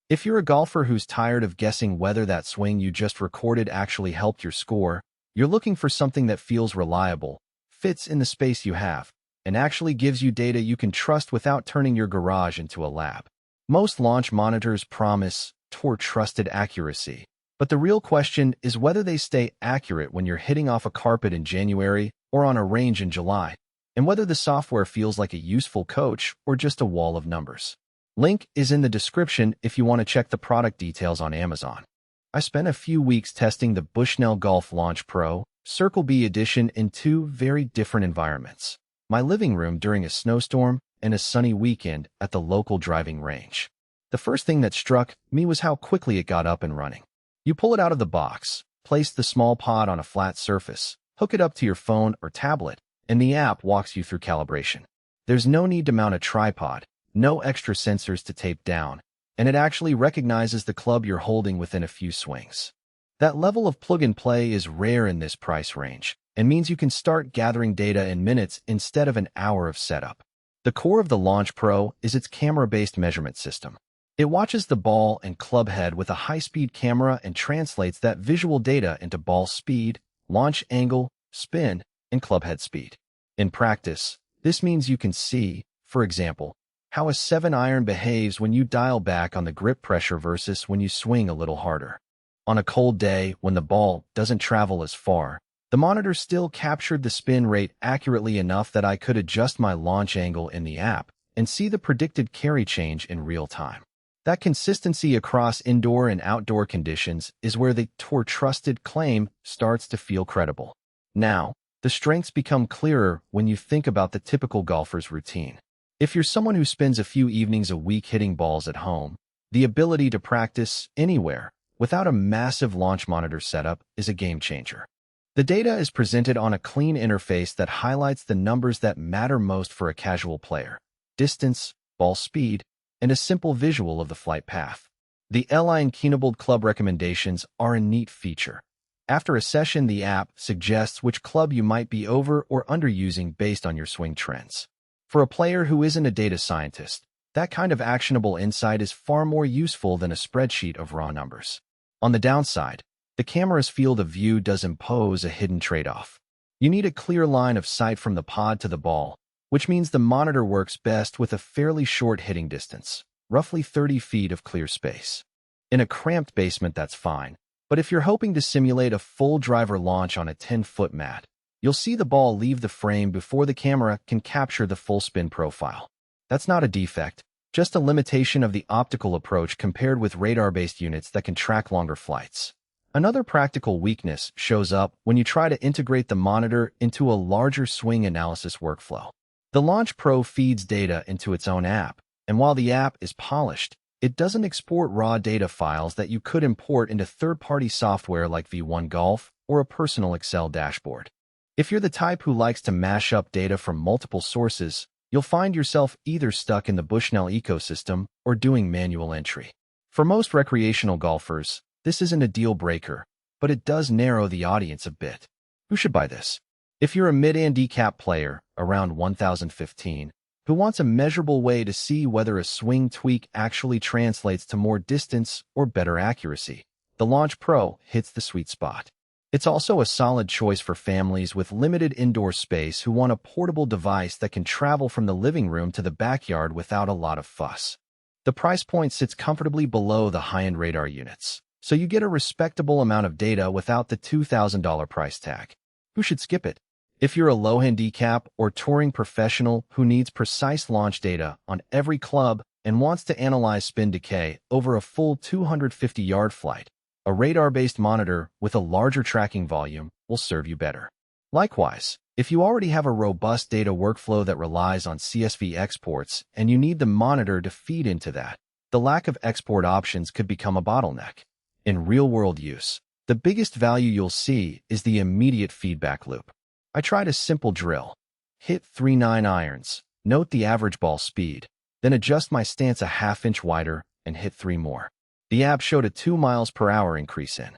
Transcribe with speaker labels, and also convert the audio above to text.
Speaker 1: If you're a golfer who's tired of guessing whether that swing you just recorded actually helped your score, you're looking for something that feels reliable, fits in the space you have, and actually gives you data you can trust without turning your garage into a lab. Most launch monitors promise tour-trusted accuracy, but the real question is whether they stay accurate when you're hitting off a carpet in January or on a range in July, and whether the software feels like a useful coach or just a wall of numbers. Link is in the description if you want to check the product details on Amazon. I spent a few weeks testing the Bushnell Golf Launch Pro Circle B Edition in two very different environments: my living room during a snowstorm and a sunny weekend at the local driving range. The first thing that struck me was how quickly it got up and running. You pull it out of the box, place the small pod on a flat surface, hook it up to your phone or tablet, and the app walks you through calibration. There's no need to mount a tripod, no extra sensors to tape down, and it actually recognizes the club you're holding within a few swings. That level of plug-and-play is rare in this price range, and means you can start gathering data in minutes instead of an hour of setup. The core of the Launch Pro is its camera-based measurement system. It watches the ball and club head with a high-speed camera and translates that visual data into ball speed, launch angle, spin, and club head speed. In practice, this means you can see, for example, how a 7-iron behaves when you dial back on the grip pressure versus when you swing a little harder. On a cold day, when the ball doesn't travel as far, the monitor still captured the spin rate accurately enough that I could adjust my launch angle in the app and see the predicted carry change in real time. That consistency across indoor and outdoor conditions is where the tour-trusted claim starts to feel credible. Now, the strengths become clearer when you think about the typical golfer's routine. If you're someone who spends a few evenings a week hitting balls at home, the ability to practice anywhere without a massive launch monitor setup is a game changer. The data is presented on a clean interface that highlights the numbers that matter most for a casual player: distance, ball speed, and a simple visual of the flight path. The L-Line Keenabled club recommendations are a neat feature. After a session, the app suggests which club you might be over or underusing based on your swing trends. For a player who isn't a data scientist, that kind of actionable insight is far more useful than a spreadsheet of raw numbers. On the downside, the camera's field of view does impose a hidden trade-off. You need a clear line of sight from the pod to the ball, which means the monitor works best with a fairly short hitting distance, roughly 30 feet of clear space. In a cramped basement, that's fine, but if you're hoping to simulate a full driver launch on a 10-foot mat, you'll see the ball leave the frame before the camera can capture the full spin profile. That's not a defect, just a limitation of the optical approach compared with radar-based units that can track longer flights. Another practical weakness shows up when you try to integrate the monitor into a larger swing analysis workflow. The Launch Pro feeds data into its own app, and while the app is polished, it doesn't export raw data files that you could import into third-party software like V1 Golf or a personal Excel dashboard. If you're the type who likes to mash up data from multiple sources, you'll find yourself either stuck in the Bushnell ecosystem or doing manual entry. For most recreational golfers, this isn't a deal breaker, but it does narrow the audience a bit. Who should buy this? If you're a mid-handicap player, around 1015, who wants a measurable way to see whether a swing tweak actually translates to more distance or better accuracy, the Launch Pro hits the sweet spot. It's also a solid choice for families with limited indoor space who want a portable device that can travel from the living room to the backyard without a lot of fuss. The price point sits comfortably below the high-end radar units, so you get a respectable amount of data without the $2,000 price tag. Who should skip it? If you're a low handicap or touring professional who needs precise launch data on every club and wants to analyze spin decay over a full 250-yard flight, a radar-based monitor with a larger tracking volume will serve you better. Likewise, if you already have a robust data workflow that relies on CSV exports and you need the monitor to feed into that, the lack of export options could become a bottleneck. In real-world use, the biggest value you'll see is the immediate feedback loop. I tried a simple drill. Hit 3 9-irons, note the average ball speed, then adjust my stance a half inch wider and hit 3 more. The app showed a 2 miles per hour increase in